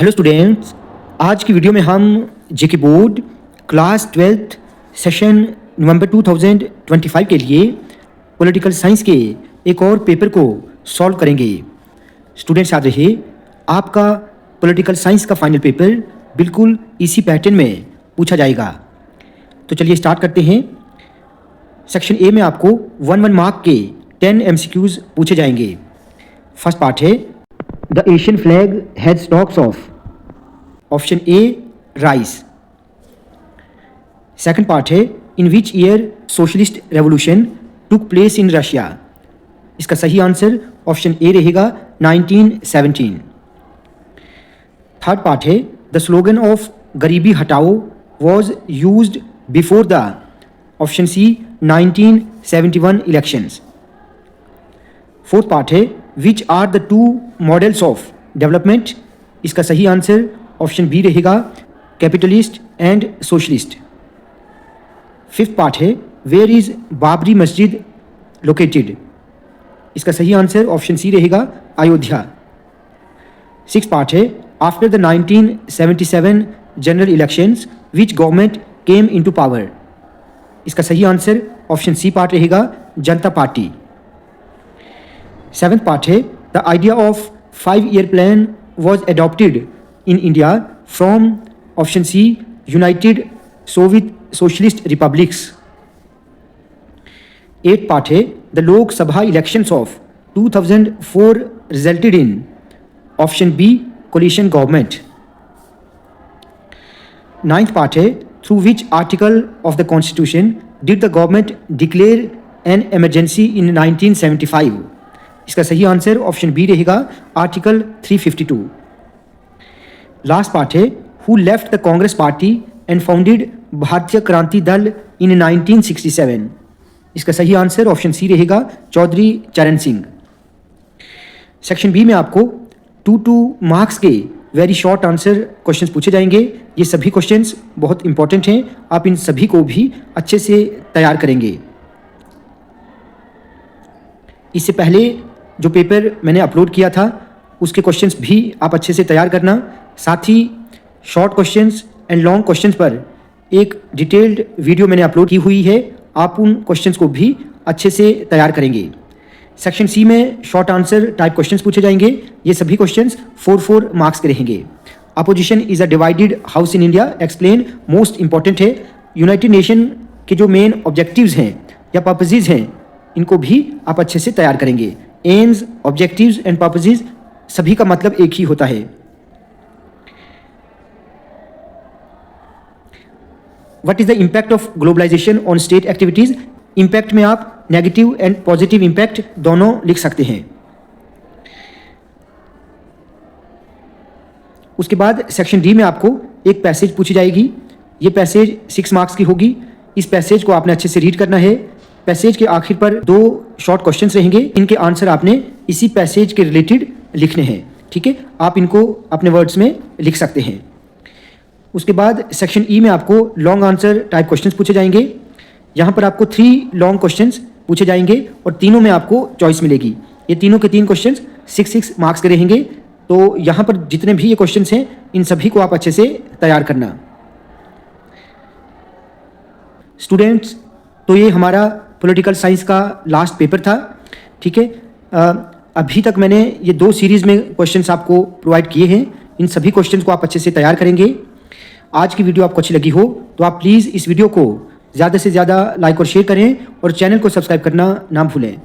Hello students, आज की video में हम जेके बोर्ड क्लास 12th सेशन नवंबर 2025 के लिए पॉलिटिकल साइंस के एक और पेपर को सॉल्व करेंगे। स्टूडेंट्स याद रहे, आपका पॉलिटिकल साइंस का फाइनल पेपर बिल्कुल इसी पैटर्न में पूछा जाएगा। तो चलिए स्टार्ट करते हैं। सेक्शन ए में आपको 1 मार्क के 10 MCQs पूछे जाएंगे। फर्स्ट पार्ट है the ASEAN flag has stalks of. Option A rice. Second part है in which year socialist revolution took place in Russia. इसका सही आंसर ऑप्शन ए रहेगा 1917। थर्ड पार्ट है the slogan of garibi hatao was used before the. Option C 1971 elections. Fourth part है which are the two models of development. इसका सही answer option B रहेगा capitalist and socialist. Fifth part है where is Babri मस्जिद located. इसका सही answer option C रहेगा Ayodhya. Six part है after the 1977 general elections which government came into power. इसका सही आंसर ऑप्शन सी पार्ट रहेगा जनता पार्टी। सेवेंथ पार्ट है the idea of 5-year plan was adopted in India from option C United Soviet Socialist Republics. Eighth part है the Lok Sabha elections of 2004 resulted in option B coalition government. Ninth part है through which article of the Constitution did the government declare an emergency in 1975. इसका सही answer option B रहेगा article 352। Last part है who left the Congress party and founded भारतीय क्रांति दल इन 1967। इसका सही answer option C रहेगा चौधरी चरण सिंह। सेक्शन बी में आपको 2 मार्क्स के वेरी शॉर्ट आंसर क्वेश्चंस पूछे जाएंगे। ये सभी क्वेश्चंस बहुत इंपॉर्टेंट हैं, आप इन सभी को भी अच्छे से तैयार करेंगे। इससे पहले जो पेपर मैंने अपलोड किया था उसके क्वेश्चंस भी आप अच्छे से तैयार करना। साथ ही short questions and long questions पर एक डिटेल्ड वीडियो मैंने अपलोड की हुई है, आप उन क्वेश्चंस को भी अच्छे से तैयार करेंगे। सेक्शन सी में शॉर्ट आंसर टाइप क्वेश्चंस पूछे जाएंगे। ये सभी क्वेश्चंस 4 मार्क्स के रहेंगे। Opposition is a divided house in India, explain most important है। यूनाइटेड नेशन के जो मेन ऑब्जेक्टिव्स हैं या पर्पजेज हैं इनको भी आप अच्छे से तैयार करेंगे। एम्स, ऑब्जेक्टिव्स एंड पर्पजेज सभी का मतलब एक ही होता है। What is the impact of globalization on state activities? Impact में आप नेगेटिव एंड पॉजिटिव इम्पैक्ट दोनों लिख सकते हैं। उसके बाद सेक्शन डी में आपको एक पैसेज पूछी जाएगी। ये पैसेज 6 मार्क्स की होगी। इस पैसेज को आपने अच्छे से रीड करना है। पैसेज के आखिर पर 2 शॉर्ट क्वेश्चंस रहेंगे, इनके आंसर आपने इसी पैसेज के रिलेटेड लिखने हैं। ठीक है, आप इनको अपने वर्ड्स में लिख सकते हैं। उसके बाद सेक्शन ई में आपको लॉन्ग आंसर टाइप क्वेश्चंस पूछे जाएंगे। यहाँ पर आपको 3 लॉन्ग क्वेश्चंस पूछे जाएंगे और तीनों में आपको चॉइस मिलेगी। ये तीनों के 3 क्वेश्चंस 6 मार्क्स के रहेंगे। तो यहाँ पर जितने भी ये क्वेश्चंस हैं इन सभी को आप अच्छे से तैयार करना। स्टूडेंट्स, तो ये हमारा पॉलिटिकल साइंस का लास्ट पेपर था। ठीक है, अभी तक मैंने ये 2 सीरीज़ में क्वेश्चंस आपको प्रोवाइड किए हैं। इन सभी क्वेश्चंस को आप अच्छे से तैयार करेंगे। आज की वीडियो आपको अच्छी लगी हो तो आप प्लीज़ इस वीडियो को ज़्यादा से ज़्यादा लाइक और शेयर करें और चैनल को सब्सक्राइब करना ना भूलें।